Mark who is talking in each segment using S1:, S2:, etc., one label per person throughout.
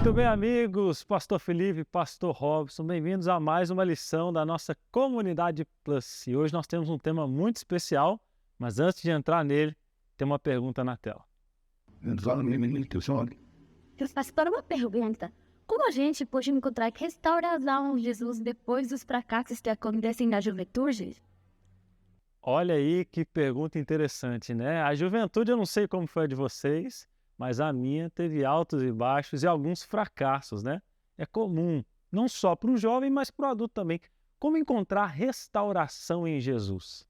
S1: Muito bem, amigos, Pastor Felipe, Pastor Robson, bem-vindos a mais uma lição da nossa Comunidade Plus. E hoje nós temos um tema muito especial, mas antes de entrar nele, tem uma pergunta na tela.
S2: Pastor, uma pergunta. Como a gente pode encontrar restauração de Jesus depois dos fracassos que acontecem na juventude?
S1: Olha aí que pergunta interessante, né? A juventude, eu não sei como foi a de vocês, mas a minha teve altos e baixos e alguns fracassos, né? É comum, não só para o jovem, mas para o adulto também. Como encontrar restauração em Jesus?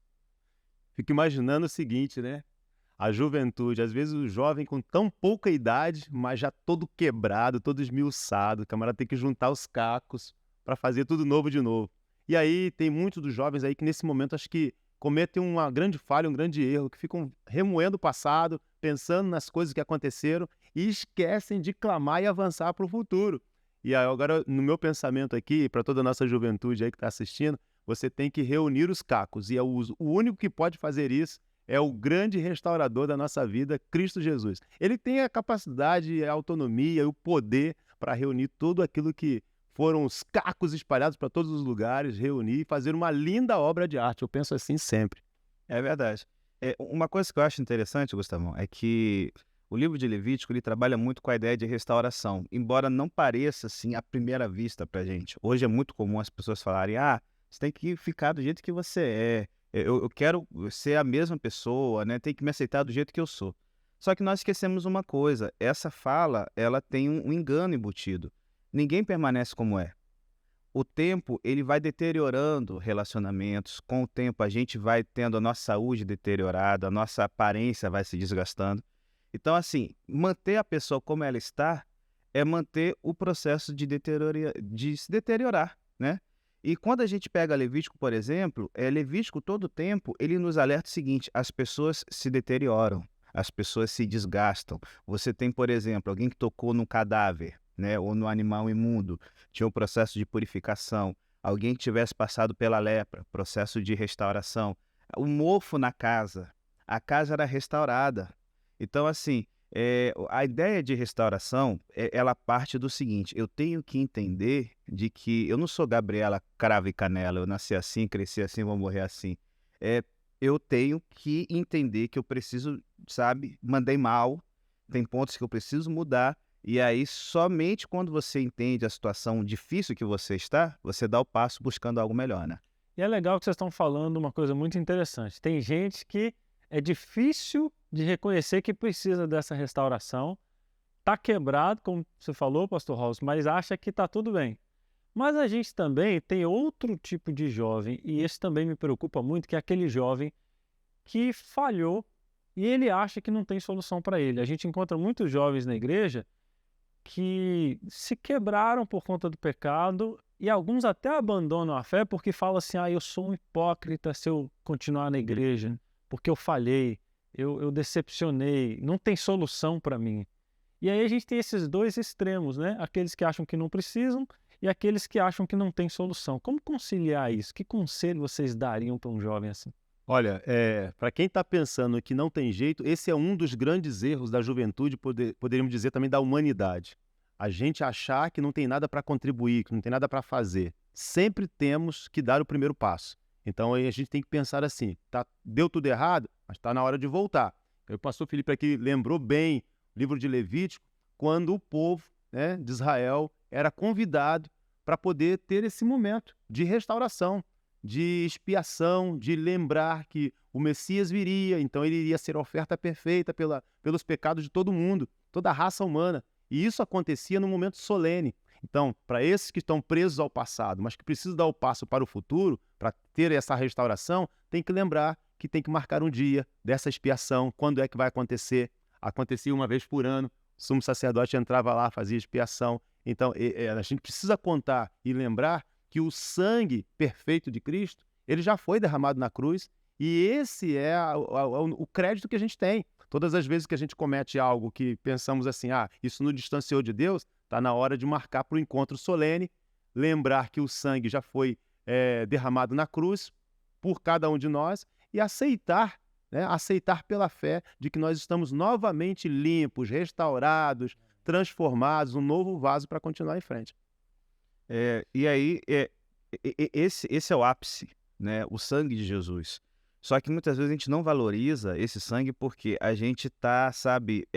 S3: Fico imaginando o seguinte, né? A juventude, às vezes o jovem com tão pouca idade, mas já todo quebrado, todo esmiuçado, o camarada tem que juntar os cacos para fazer tudo novo de novo. E aí tem muitos dos jovens aí que nesse momento acho que cometem uma grande falha, um grande erro, que ficam remoendo o passado, pensando nas coisas que aconteceram e esquecem de clamar e avançar para o futuro. E aí, agora, no meu pensamento aqui, para toda a nossa juventude aí que está assistindo, você tem que reunir os cacos. E o único que pode fazer isso é o grande restaurador da nossa vida, Cristo Jesus. Ele tem a capacidade, a autonomia e o poder para reunir tudo aquilo que foram os cacos espalhados para todos os lugares, reunir e fazer uma linda obra de arte. Eu penso assim sempre.
S4: É verdade. Uma coisa que eu acho interessante, Gustavão, é que o livro de Levítico ele trabalha muito com a ideia de restauração, embora não pareça assim à primeira vista para a gente. Hoje é muito comum as pessoas falarem: você tem que ficar do jeito que você é, eu quero ser a mesma pessoa, né? Tem que me aceitar do jeito que eu sou. Só que nós esquecemos uma coisa: essa fala ela tem um engano embutido. Ninguém permanece como é. O tempo ele vai deteriorando relacionamentos, com o tempo a gente vai tendo a nossa saúde deteriorada, a nossa aparência vai se desgastando. Então, assim, manter a pessoa como ela está é manter o processo de se deteriorar, né? E quando a gente pega Levítico, por exemplo, Levítico todo o tempo ele nos alerta o seguinte: as pessoas se deterioram, as pessoas se desgastam. Você tem, por exemplo, alguém que tocou num cadáver, né, ou no animal imundo, tinha um processo de purificação. Alguém que tivesse passado pela lepra, processo de restauração. O mofo na casa, a casa era restaurada. Então, assim, a ideia de restauração, ela parte do seguinte: eu tenho que entender de que eu não sou Gabriela cravo e canela, eu nasci assim, cresci assim, vou morrer assim. Eu tenho que entender que eu preciso, sabe, mandei mal, tem pontos que eu preciso mudar. E aí, somente quando você entende a situação difícil que você está, você dá o passo buscando algo melhor, né?
S1: E é legal que vocês estão falando uma coisa muito interessante. Tem gente que é difícil de reconhecer que precisa dessa restauração, está quebrado, como você falou, Pastor Robson, mas acha que está tudo bem. Mas a gente também tem outro tipo de jovem, e esse também me preocupa muito, que é aquele jovem que falhou e ele acha que não tem solução para ele. A gente encontra muitos jovens na igreja que se quebraram por conta do pecado e alguns até abandonam a fé porque falam assim: eu sou um hipócrita se eu continuar na igreja, porque eu falhei, eu decepcionei, não tem solução para mim. E aí a gente tem esses dois extremos, né? Aqueles que acham que não precisam e aqueles que acham que não tem solução. Como conciliar isso? Que conselho vocês dariam para um jovem assim?
S3: Olha, para quem está pensando que não tem jeito, esse é um dos grandes erros da juventude, poderíamos dizer também da humanidade. A gente achar que não tem nada para contribuir, que não tem nada para fazer. Sempre temos que dar o primeiro passo. Então aí a gente tem que pensar assim: deu tudo errado, mas está na hora de voltar. O pastor Felipe aqui lembrou bem o livro de Levítico, quando o povo, né, de Israel era convidado para poder ter esse momento de restauração, de expiação, de lembrar que o Messias viria, então ele iria ser a oferta perfeita pelos pecados de todo mundo, toda a raça humana. E isso acontecia num momento solene. Então, para esses que estão presos ao passado, mas que precisam dar o passo para o futuro, para ter essa restauração, tem que lembrar que tem que marcar um dia dessa expiação. Quando é que vai acontecer? Acontecia uma vez por ano, o sumo sacerdote entrava lá, fazia expiação. Então, a gente precisa contar e lembrar que o sangue perfeito de Cristo, ele já foi derramado na cruz, e esse é o crédito que a gente tem. Todas as vezes que a gente comete algo que pensamos assim: isso nos distanciou de Deus, está na hora de marcar para o encontro solene, lembrar que o sangue já foi derramado na cruz por cada um de nós e aceitar, né, aceitar pela fé de que nós estamos novamente limpos, restaurados, transformados, um novo vaso para continuar em frente.
S4: E aí, esse é o ápice, né? O sangue de Jesus. Só que muitas vezes a gente não valoriza esse sangue porque a gente tá, sabe,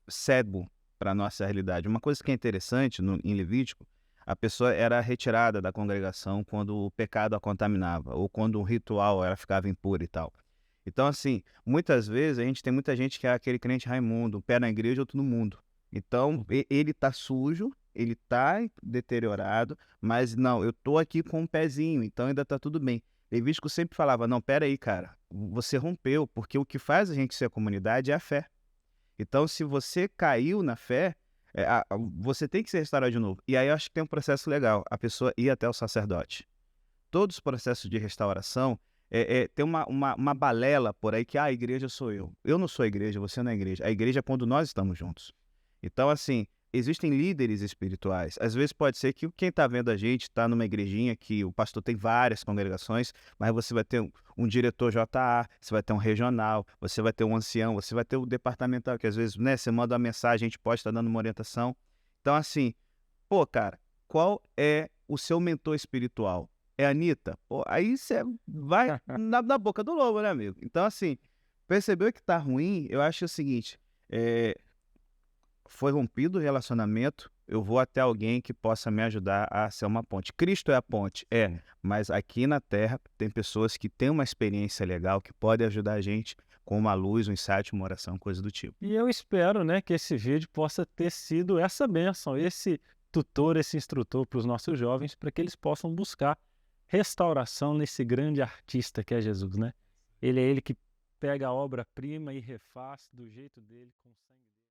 S4: cego para a nossa realidade. Uma coisa que é interessante em Levítico, a pessoa era retirada da congregação quando o pecado a contaminava, ou quando um ritual ela ficava impura e tal. Então, assim, muitas vezes tem muita gente que é aquele crente Raimundo, um pé na igreja, outro no mundo. Então, ele tá sujo, ele tá deteriorado, mas não, eu tô aqui com um pezinho, então ainda tá tudo bem. Levítico sempre falava, não, pera aí, cara, você rompeu, porque o que faz a gente ser comunidade é a fé. Então, se você caiu na fé, você tem que se restaurar de novo. E aí eu acho que tem um processo legal, a pessoa ir até o sacerdote. Todos os processos de restauração, tem uma balela por aí que a igreja sou eu. Eu não sou a igreja, você não é a igreja. A igreja é quando nós estamos juntos. Então, assim, existem líderes espirituais. Às vezes pode ser que quem está vendo a gente está numa igrejinha que o pastor tem várias congregações, mas você vai ter um diretor JA, você vai ter um regional, você vai ter um ancião, você vai ter o departamental, que às vezes, né, você manda uma mensagem, a gente pode estar dando uma orientação. Então, assim, pô, cara, qual é o seu mentor espiritual? É a Anitta? Pô, aí você vai na boca do lobo, né, amigo? Então, assim, percebeu que tá ruim, eu acho o seguinte, foi rompido o relacionamento, eu vou até alguém que possa me ajudar a ser uma ponte. Cristo é a ponte? Mas aqui na Terra tem pessoas que têm uma experiência legal, que podem ajudar a gente com uma luz, um insight, uma oração, coisa do tipo.
S1: E eu espero, né, que esse vídeo possa ter sido essa bênção, esse tutor, esse instrutor para os nossos jovens, para que eles possam buscar restauração nesse grande artista que é Jesus, né? Ele é ele que pega a obra-prima e refaz do jeito dele, com o sangue dele.